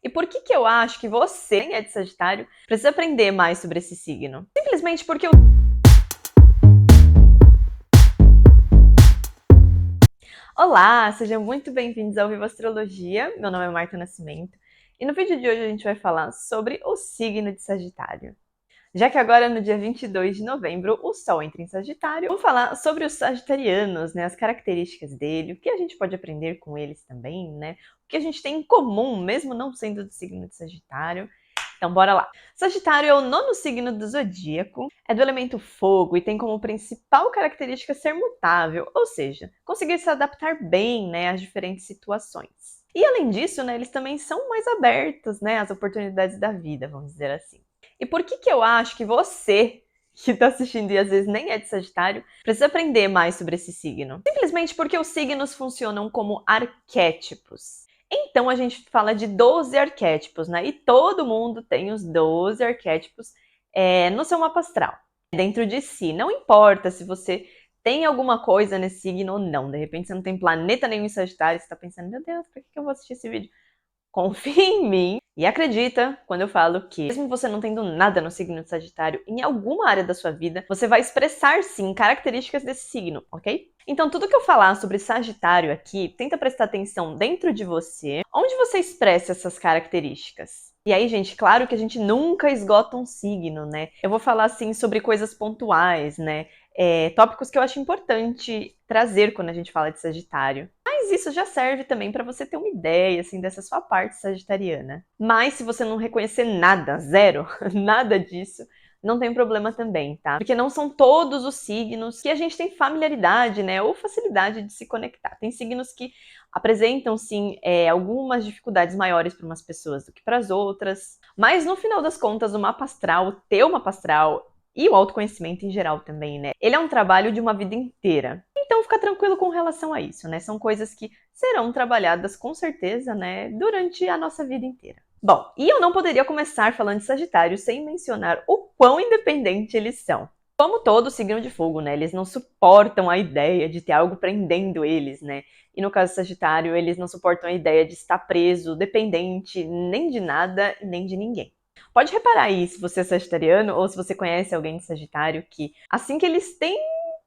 E por que eu acho que você, quem é de Sagitário, precisa aprender mais sobre esse signo? Simplesmente porque Olá, sejam muito bem-vindos ao Viva Astrologia. Meu nome é Marta Nascimento e no vídeo de hoje a gente vai falar sobre o signo de Sagitário. Já que agora, no dia 22 de novembro, o Sol entra em Sagitário, vamos falar sobre os sagitarianos, né, as características dele, o que a gente pode aprender com eles também, né, o que a gente tem em comum, mesmo não sendo do signo de Sagitário. Então, bora lá. Sagitário é o nono signo do zodíaco, é do elemento fogo e tem como principal característica ser mutável, ou seja, conseguir se adaptar bem, né, às diferentes situações. E além disso, né, eles também são mais abertos, né, às oportunidades da vida, vamos dizer assim. E por que eu acho que você, que está assistindo e às vezes nem é de Sagitário, precisa aprender mais sobre esse signo? Simplesmente porque os signos funcionam como arquétipos. Então a gente fala de 12 arquétipos, né? E todo mundo tem os 12 arquétipos no seu mapa astral, dentro de si. Não importa se você tem alguma coisa nesse signo ou não. De repente você não tem planeta nenhum em Sagitário, você está pensando, meu Deus, por que eu vou assistir esse vídeo? Confia em mim e acredita quando eu falo que, mesmo você não tendo nada no signo de Sagitário, em alguma área da sua vida, você vai expressar sim características desse signo, ok? Então, tudo que eu falar sobre Sagitário aqui, tenta prestar atenção dentro de você, onde você expressa essas características. E aí, gente, claro que a gente nunca esgota um signo, né? Eu vou falar, assim, sobre coisas pontuais, né? Tópicos que eu acho importante trazer quando a gente fala de Sagitário. Mas isso já serve também para você ter uma ideia, assim, dessa sua parte sagitariana. Mas se você não reconhecer nada, zero, nada disso, não tem problema também, tá? Porque não são todos os signos que a gente tem familiaridade, né, ou facilidade de se conectar. Tem signos que apresentam, sim, algumas dificuldades maiores para umas pessoas do que para as outras. Mas no final das contas, o mapa astral, o teu mapa astral e o autoconhecimento em geral também, né? Ele é um trabalho de uma vida inteira. Então fica tranquilo com relação a isso, né? São coisas que serão trabalhadas com certeza, né, durante a nossa vida inteira. Bom, e eu não poderia começar falando de Sagitário sem mencionar o quão independente eles são. Como todo signo de fogo, né? Eles não suportam a ideia de ter algo prendendo eles, né? E no caso do Sagitário, eles não suportam a ideia de estar preso, dependente, nem de nada, nem de ninguém. Pode reparar aí se você é sagitariano ou se você conhece alguém de Sagitário que, assim que eles têm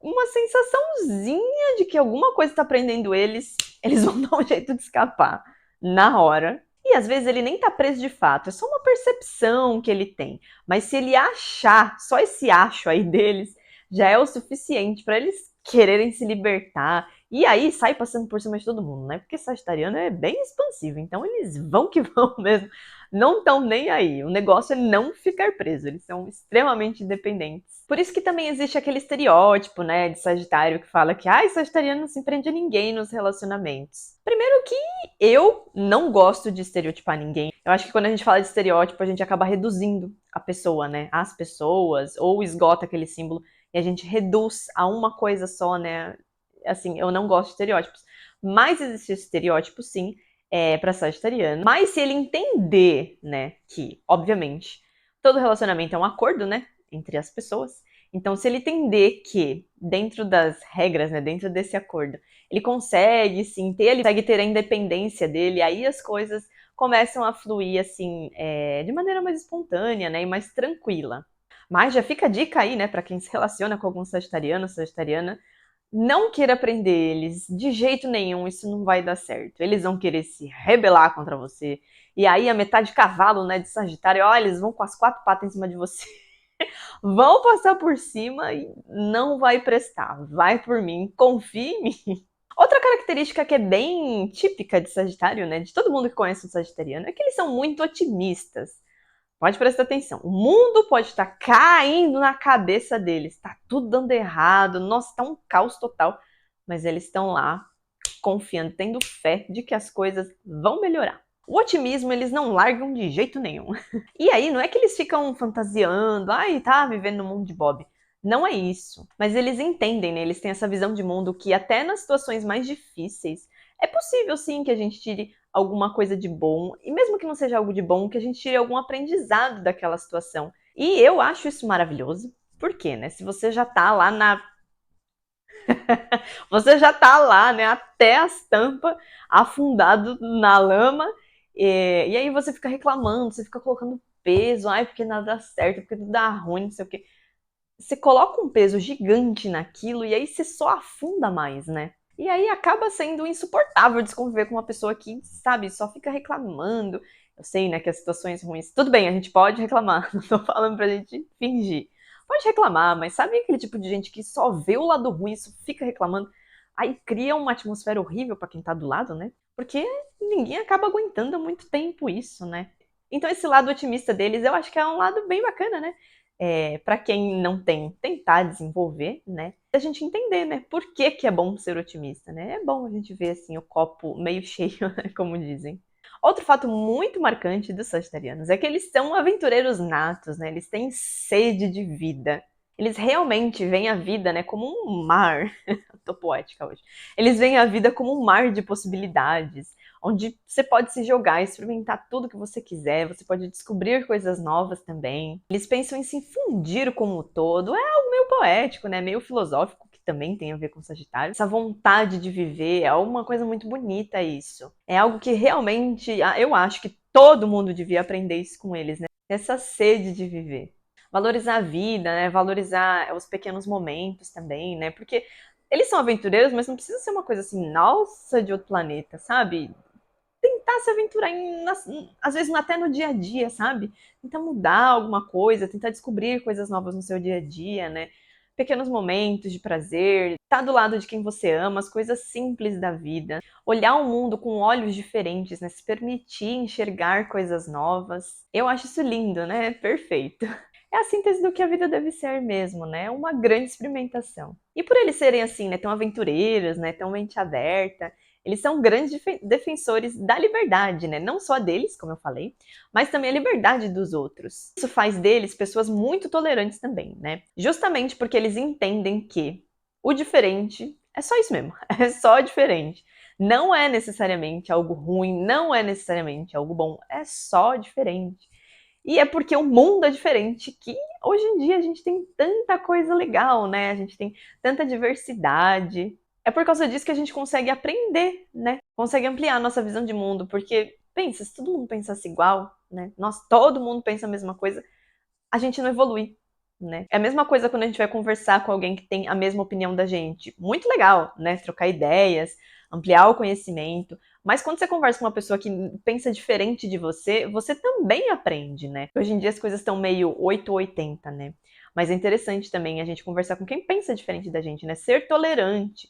uma sensaçãozinha de que alguma coisa está prendendo eles, eles vão dar um jeito de escapar na hora. E às vezes ele nem tá preso de fato, é só uma percepção que ele tem. Mas se ele achar, só esse acho aí deles, já é o suficiente para eles quererem se libertar. E aí sai passando por cima de todo mundo, né? Porque sagitariano é bem expansivo, então eles vão que vão mesmo. Não estão nem aí. O negócio é não ficar preso. Eles são extremamente independentes. Por isso que também existe aquele estereótipo, né, de Sagitário que fala que sagitariano não se prende a ninguém nos relacionamentos. Primeiro que eu não gosto de estereotipar ninguém. Eu acho que quando a gente fala de estereótipo, a gente acaba reduzindo a pessoa, né, as pessoas, ou esgota aquele símbolo e a gente reduz a uma coisa só, né? Assim, eu não gosto de estereótipos. Mas existe estereótipo, sim, para sagitariano. Mas se ele entender, né, que, obviamente, todo relacionamento é um acordo, né, entre as pessoas. Então, se ele entender que, dentro das regras, né, dentro desse acordo, ele consegue, sim, ele consegue ter a independência dele, aí as coisas começam a fluir, assim, de maneira mais espontânea, né, e mais tranquila. Mas já fica a dica aí, né, para quem se relaciona com algum sagitariano, sagitariana, não queira prender eles de jeito nenhum, isso não vai dar certo. Eles vão querer se rebelar contra você. E aí a metade cavalo, né, de Sagitário, ó, eles vão com as quatro patas em cima de você. Vão passar por cima e não vai prestar. Vai por mim, confie em mim. Outra característica que é bem típica de Sagitário, né, de todo mundo que conhece o sagitariano, é que eles são muito otimistas. Pode prestar atenção. O mundo pode estar caindo na cabeça deles. Está tudo dando errado. Nossa, está um caos total. Mas eles estão lá, confiando, tendo fé de que as coisas vão melhorar. O otimismo eles não largam de jeito nenhum. E aí, não é que eles ficam fantasiando, tá vivendo no mundo de Bob. Não é isso. Mas eles entendem, né? Eles têm essa visão de mundo que até nas situações mais difíceis é possível sim que a gente tire alguma coisa de bom, e mesmo que não seja algo de bom, que a gente tire algum aprendizado daquela situação. E eu acho isso maravilhoso. Por quê, né? Se você já tá lá você já tá lá, né, até as tampas, afundado na lama, E aí você fica reclamando, você fica colocando peso, ai, porque nada dá certo, porque tudo dá ruim, não sei o quê. Você coloca um peso gigante naquilo e aí você só afunda mais, né? E aí acaba sendo insuportável desconviver com uma pessoa que, sabe, só fica reclamando. Eu sei, né, que as situações ruins. Tudo bem, a gente pode reclamar, não tô falando pra gente fingir. Pode reclamar, mas sabe aquele tipo de gente que só vê o lado ruim e só fica reclamando? Aí cria uma atmosfera horrível pra quem tá do lado, né? Porque ninguém acaba aguentando muito tempo isso, né? Então esse lado otimista deles, eu acho que é um lado bem bacana, né? Para quem não tem, tentar desenvolver, né? A gente entender, né? Por que, que é bom ser otimista, né? É bom a gente ver assim o copo meio cheio, né? Como dizem. Outro fato muito marcante dos sagitarianos é que eles são aventureiros natos, né? Eles têm sede de vida. Eles realmente veem a vida, né, como um mar. Tô poética hoje. Eles veem a vida como um mar de possibilidades, onde você pode se jogar, experimentar tudo que você quiser, você pode descobrir coisas novas também. Eles pensam em se fundir com o todo. É algo meio poético, né? Meio filosófico, que também tem a ver com Sagitário. Essa vontade de viver é uma coisa muito bonita isso. É algo que realmente, eu acho que todo mundo devia aprender isso com eles, né? Essa sede de viver. Valorizar a vida, né? Valorizar os pequenos momentos também, né? Porque eles são aventureiros, mas não precisa ser uma coisa assim, nossa, de outro planeta, sabe? Tentar se aventurar, às vezes até no dia a dia, sabe? Tentar mudar alguma coisa, tentar descobrir coisas novas no seu dia a dia, né? Pequenos momentos de prazer, estar do lado de quem você ama, as coisas simples da vida. Olhar o mundo com olhos diferentes, né? Se permitir enxergar coisas novas. Eu acho isso lindo, né? Perfeito. É a síntese do que a vida deve ser mesmo, né? É uma grande experimentação. E por eles serem assim, né, tão aventureiros, né, tão mente aberta, eles são grandes defensores da liberdade, né? Não só deles, como eu falei, mas também a liberdade dos outros. Isso faz deles pessoas muito tolerantes também, né? Justamente porque eles entendem que o diferente é só isso mesmo, é só diferente. Não é necessariamente algo ruim, não é necessariamente algo bom, é só diferente. E é porque o mundo é diferente que hoje em dia a gente tem tanta coisa legal, né? A gente tem tanta diversidade. É por causa disso que a gente consegue aprender, né? Consegue ampliar a nossa visão de mundo, porque pensa, se todo mundo pensasse igual, né? Nós, todo mundo pensa a mesma coisa, a gente não evolui, né? É a mesma coisa quando a gente vai conversar com alguém que tem a mesma opinião da gente. Muito legal, né? Trocar ideias, ampliar o conhecimento. Mas quando você conversa com uma pessoa que pensa diferente de você, você também aprende, né? Hoje em dia as coisas estão meio 8 ou 80, né? Mas é interessante também a gente conversar com quem pensa diferente da gente, né? Ser tolerante.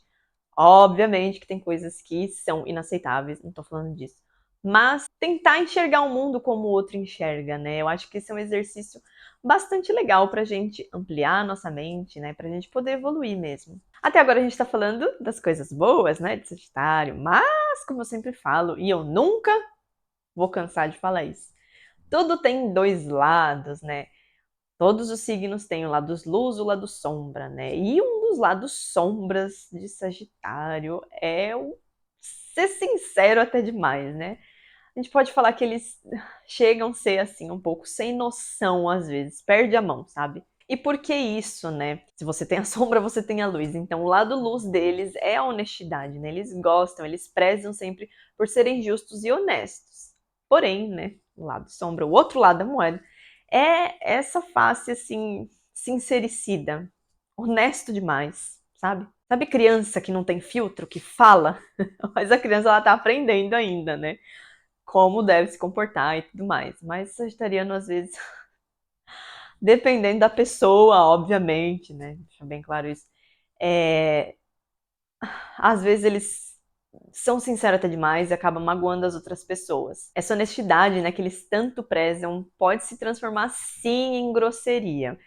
Obviamente que tem coisas que são inaceitáveis, não tô falando disso. Mas tentar enxergar o mundo como o outro enxerga, né? Eu acho que esse é um exercício bastante legal pra gente ampliar a nossa mente, né? Pra gente poder evoluir mesmo. Até agora a gente tá falando das coisas boas, né? De Sagitário, mas, como eu sempre falo, e eu nunca vou cansar de falar isso, tudo tem dois lados, né? Todos os signos têm o lado luz e o lado sombra, né? E um dos lados sombras de Sagitário é o ser sincero até demais, né? A gente pode falar que eles chegam a ser assim um pouco sem noção às vezes, perde a mão, sabe? E por que isso, né? Se você tem a sombra, você tem a luz. Então, o lado luz deles é a honestidade, né? Eles gostam, eles prezam sempre por serem justos e honestos. Porém, né, o lado sombra, o outro lado da moeda, é essa face assim sincericida, honesto demais, sabe? Sabe criança que não tem filtro, que fala, mas a criança ela tá aprendendo ainda, né? Como deve se comportar e tudo mais. Mas sagitariano às vezes, dependendo da pessoa, obviamente, né? Deixa bem claro isso. É, às vezes eles são sinceros até demais e acabam magoando as outras pessoas. Essa honestidade, né, que eles tanto prezam, pode se transformar sim em grosseria.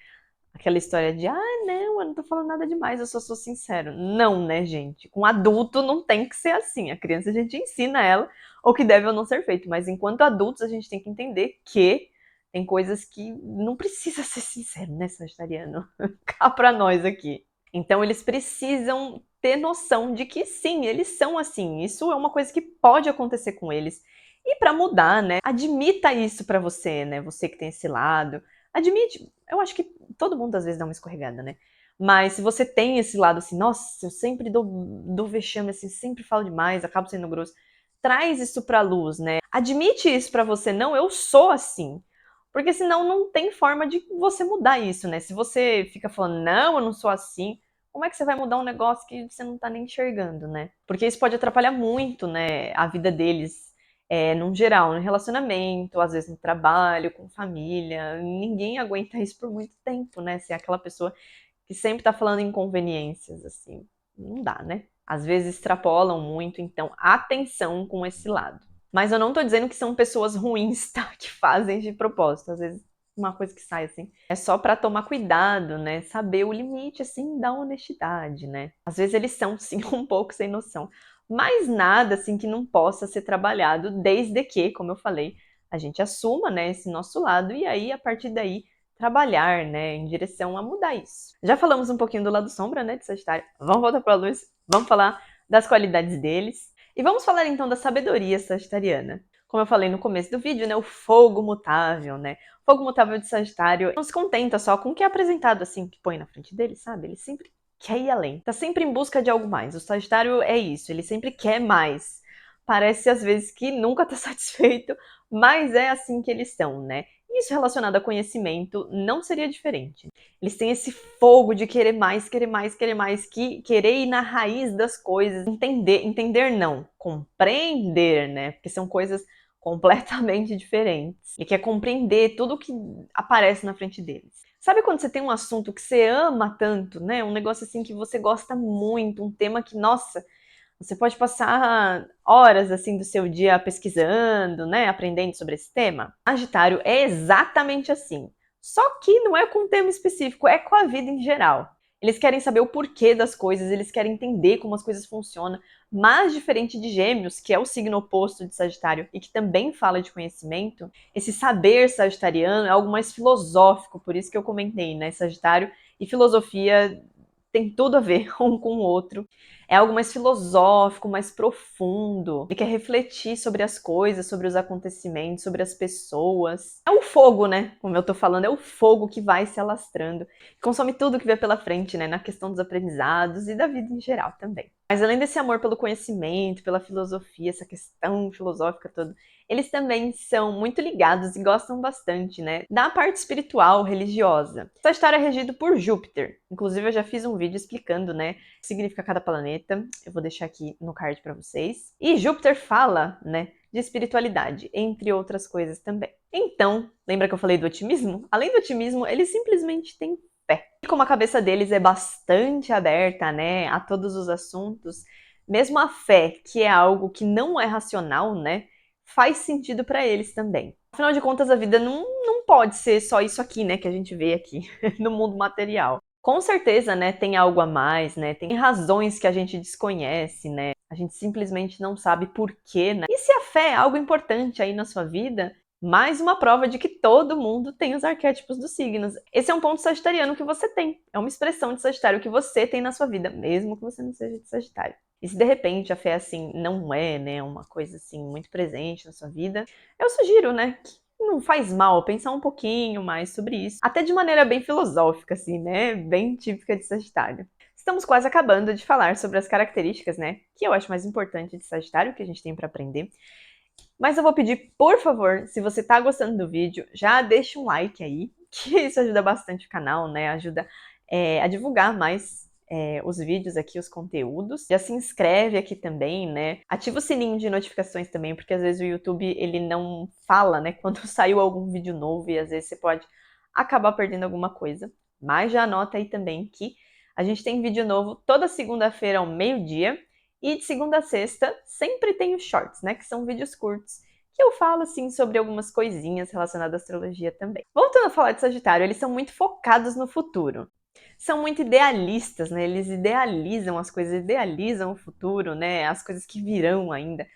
Aquela história de, não, eu não tô falando nada demais, eu só sou sincero. Não, né, gente? Com adulto não tem que ser assim. A criança a gente ensina ela o que deve ou não ser feito, mas enquanto adultos a gente tem que entender que tem coisas que não precisa ser sincero, né, sagitariano? Cá pra nós aqui. Então eles precisam ter noção de que sim, eles são assim. Isso é uma coisa que pode acontecer com eles. E para mudar, né? Admita isso para você, né? Você que tem esse lado. Admite. Eu acho que todo mundo às vezes dá uma escorregada, né? Mas se você tem esse lado assim, nossa, eu sempre dou vexame, assim, sempre falo demais, acabo sendo grosso. Traz isso pra luz, né? Admite isso pra você, não, eu sou assim. Porque senão não tem forma de você mudar isso, né? Se você fica falando, não, eu não sou assim, como é que você vai mudar um negócio que você não tá nem enxergando, né? Porque isso pode atrapalhar muito, né, a vida deles, num geral, no relacionamento, às vezes no trabalho, com família. Ninguém aguenta isso por muito tempo, né? Ser aquela pessoa que sempre tá falando inconveniências, assim. Não dá, né? Às vezes extrapolam muito, então atenção com esse lado. Mas eu não tô dizendo que são pessoas ruins, tá? Que fazem de propósito. Às vezes uma coisa que sai assim é só pra tomar cuidado, né? Saber o limite, assim, da honestidade, né? Às vezes eles são, sim, um pouco sem noção. Mas nada, assim, que não possa ser trabalhado, desde que, como eu falei, a gente assuma, né, esse nosso lado e aí, a partir daí, trabalhar, né, em direção a mudar isso. Já falamos um pouquinho do lado sombra, né, de Sagitário. Vamos voltar para a luz, vamos falar das qualidades deles. E vamos falar então da sabedoria sagitariana. Como eu falei no começo do vídeo, né, o fogo mutável, né? O fogo mutável de Sagitário não se contenta só com o que é apresentado assim, que põe na frente dele, sabe? Ele sempre quer ir além. Tá sempre em busca de algo mais. O Sagitário é isso, ele sempre quer mais. Parece às vezes que nunca tá satisfeito, mas é assim que eles são, né? Isso relacionado a conhecimento não seria diferente. Eles têm esse fogo de querer mais, querer mais, querer mais, querer ir na raiz das coisas, entender não, compreender, né? Porque são coisas completamente diferentes. Ele quer compreender tudo que aparece na frente deles. Sabe quando você tem um assunto que você ama tanto, né? Um negócio assim que você gosta muito, um tema que, nossa, você pode passar horas assim do seu dia pesquisando, né, aprendendo sobre esse tema. Sagitário é exatamente assim. Só que não é com um tema específico, é com a vida em geral. Eles querem saber o porquê das coisas, eles querem entender como as coisas funcionam, mas diferente de Gêmeos, que é o signo oposto de Sagitário e que também fala de conhecimento, esse saber sagitariano é algo mais filosófico, por isso que eu comentei, né, Sagitário e filosofia tem tudo a ver um com o outro. É algo mais filosófico, mais profundo. Ele quer refletir sobre as coisas, sobre os acontecimentos, sobre as pessoas. É o fogo, né? Como eu tô falando, é o fogo que vai se alastrando. Consome tudo que vê pela frente, né? Na questão dos aprendizados e da vida em geral também. Mas além desse amor pelo conhecimento, pela filosofia, essa questão filosófica toda, eles também são muito ligados e gostam bastante, né, da parte espiritual, religiosa. Sagitário é regido por Júpiter. Inclusive, eu já fiz um vídeo explicando, né, o que significa cada planeta. Eu vou deixar aqui no card para vocês. E Júpiter fala, né, de espiritualidade, entre outras coisas também. Então, lembra que eu falei do otimismo? Além do otimismo, eles simplesmente têm fé. E como a cabeça deles é bastante aberta, né, a todos os assuntos, mesmo a fé, que é algo que não é racional, né, faz sentido para eles também. Afinal de contas, a vida não pode ser só isso aqui, né, que a gente vê aqui no mundo material. Com certeza, né, tem algo a mais, né, tem razões que a gente desconhece, né, a gente simplesmente não sabe por quê, né. E se a fé é algo importante aí na sua vida, mais uma prova de que todo mundo tem os arquétipos dos signos. Esse é um ponto sagitariano que você tem, é uma expressão de Sagitário que você tem na sua vida, mesmo que você não seja de Sagitário. E se de repente a fé, assim, não é, né, uma coisa, assim, muito presente na sua vida, eu sugiro, né, que não faz mal pensar um pouquinho mais sobre isso, até de maneira bem filosófica, assim, né, bem típica de Sagitário. Estamos quase acabando de falar sobre as características, né, que eu acho mais importante de Sagitário, que a gente tem para aprender. Mas eu vou pedir, por favor, se você tá gostando do vídeo, já deixa um like aí, que isso ajuda bastante o canal, né, ajuda a divulgar mais os vídeos aqui, os conteúdos. Já se inscreve aqui também, né? Ativa o sininho de notificações também, porque às vezes o YouTube ele não fala, né? Quando saiu algum vídeo novo e às vezes você pode acabar perdendo alguma coisa. Mas já anota aí também que a gente tem vídeo novo toda segunda-feira ao meio-dia e de segunda a sexta sempre tem os shorts, né? Que são vídeos curtos que eu falo assim sobre algumas coisinhas relacionadas à astrologia também. Voltando a falar de Sagitário, eles são muito focados no futuro. São muito idealistas, né? Eles idealizam as coisas, idealizam o futuro, né? As coisas que virão ainda.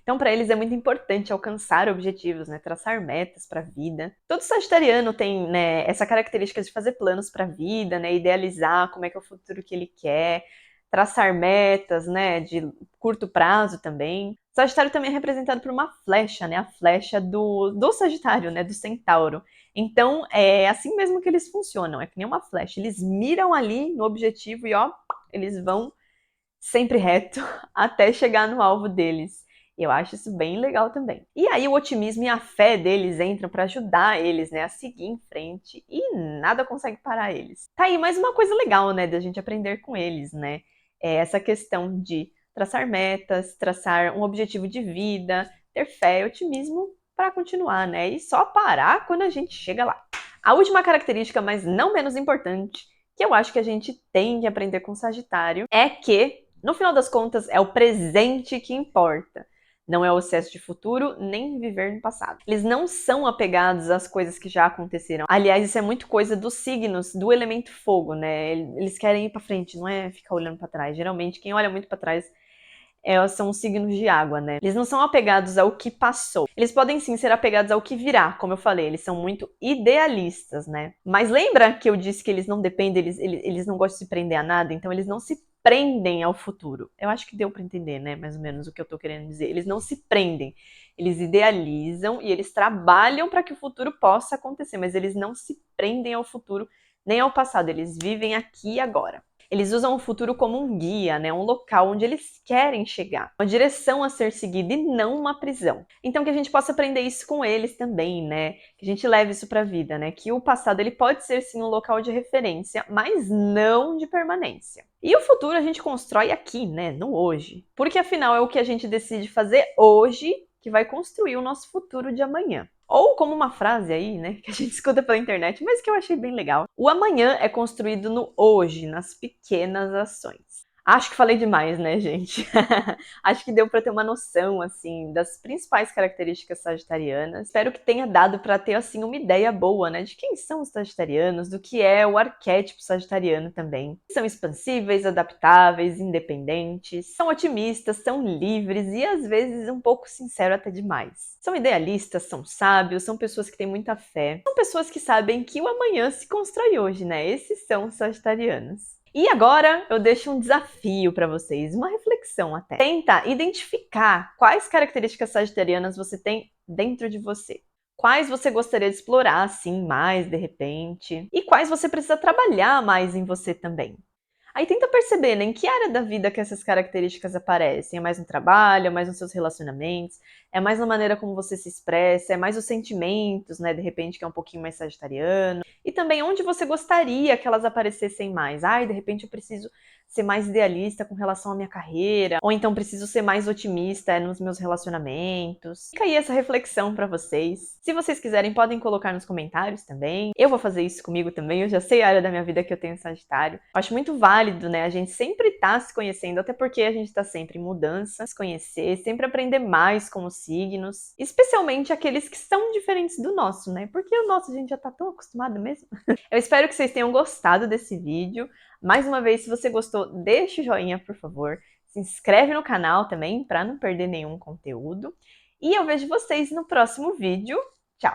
Então, para eles é muito importante alcançar objetivos, né? Traçar metas para a vida. Todo sagitariano tem, né, essa característica de fazer planos para a vida, né? Idealizar como é que é o futuro que ele quer, traçar metas, né? De curto prazo também. O Sagitário também é representado por uma flecha, né? A flecha do Sagitário, né? Do Centauro. Então, é assim mesmo que eles funcionam. É que nem uma flecha. Eles miram ali no objetivo e, ó, eles vão sempre reto até chegar no alvo deles. Eu acho isso bem legal também. E aí o otimismo e a fé deles entram para ajudar eles, né, a seguir em frente e nada consegue parar eles. Tá aí mais uma coisa legal, né, da gente aprender com eles, né? É essa questão de traçar metas, traçar um objetivo de vida, ter fé e otimismo para continuar, né? E só parar quando a gente chega lá. A última característica, mas não menos importante, que eu acho que a gente tem que aprender com Sagitário, é que, no final das contas, é o presente que importa. Não é o excesso de futuro, nem viver no passado. Eles não são apegados às coisas que já aconteceram. Aliás, isso é muito coisa dos signos do elemento fogo, né? Eles querem ir pra frente, não é ficar olhando pra trás. Geralmente, quem olha muito pra trás são os signos de água, né? Eles não são apegados ao que passou. Eles podem sim ser apegados ao que virá, como eu falei, eles são muito idealistas, né? Mas lembra que eu disse que eles não dependem, eles não gostam de se prender a nada, então eles não se prendem ao futuro. Eu acho que deu para entender, né? Mais ou menos o que eu tô querendo dizer. Eles não se prendem. Eles idealizam e eles trabalham para que o futuro possa acontecer, mas eles não se prendem ao futuro nem ao passado. Eles vivem aqui e agora. Eles usam o futuro como um guia, né? Um local onde eles querem chegar, uma direção a ser seguida e não uma prisão. Então que a gente possa aprender isso com eles também, né? Que a gente leve isso para a vida, né? Que o passado ele pode ser sim um local de referência, mas não de permanência. E o futuro a gente constrói aqui, né? No hoje. Porque afinal é o que a gente decide fazer hoje que vai construir o nosso futuro de amanhã. Ou como uma frase aí, né, que a gente escuta pela internet, mas que eu achei bem legal. O amanhã é construído no hoje, nas pequenas ações. Acho que falei demais, né, gente? Acho que deu para ter uma noção, assim, das principais características sagitarianas. Espero que tenha dado para ter, assim, uma ideia boa, né, de quem são os sagitarianos, do que é o arquétipo sagitariano também. São expansíveis, adaptáveis, independentes, são otimistas, são livres e às vezes um pouco sincero até demais. São idealistas, são sábios, são pessoas que têm muita fé, são pessoas que sabem que o amanhã se constrói hoje, né? Esses são os sagitarianos. E agora eu deixo um desafio para vocês, uma reflexão até. Tenta identificar quais características sagitarianas você tem dentro de você. Quais você gostaria de explorar assim mais de repente? E quais você precisa trabalhar mais em você também? Aí tenta perceber, né, em que área da vida que essas características aparecem. É mais no trabalho, é mais nos seus relacionamentos, é mais na maneira como você se expressa, é mais os sentimentos, né, de repente que é um pouquinho mais sagitariano. E também onde você gostaria que elas aparecessem mais. Ai, de repente eu preciso ser mais idealista com relação à minha carreira, ou então preciso ser mais otimista nos meus relacionamentos. Fica aí essa reflexão para vocês. Se vocês quiserem, podem colocar nos comentários também. Eu vou fazer isso comigo também, eu já sei a área da minha vida que eu tenho em Sagitário. Eu acho muito válido, né? A gente sempre tá se conhecendo, até porque a gente tá sempre em mudança, se conhecer, sempre aprender mais com os signos, especialmente aqueles que são diferentes do nosso, né? Porque o nosso a gente já tá tão acostumado mesmo. Eu espero que vocês tenham gostado desse vídeo. Mais uma vez, se você gostou, deixa o joinha, por favor. Se inscreve no canal também para não perder nenhum conteúdo. E eu vejo vocês no próximo vídeo. Tchau!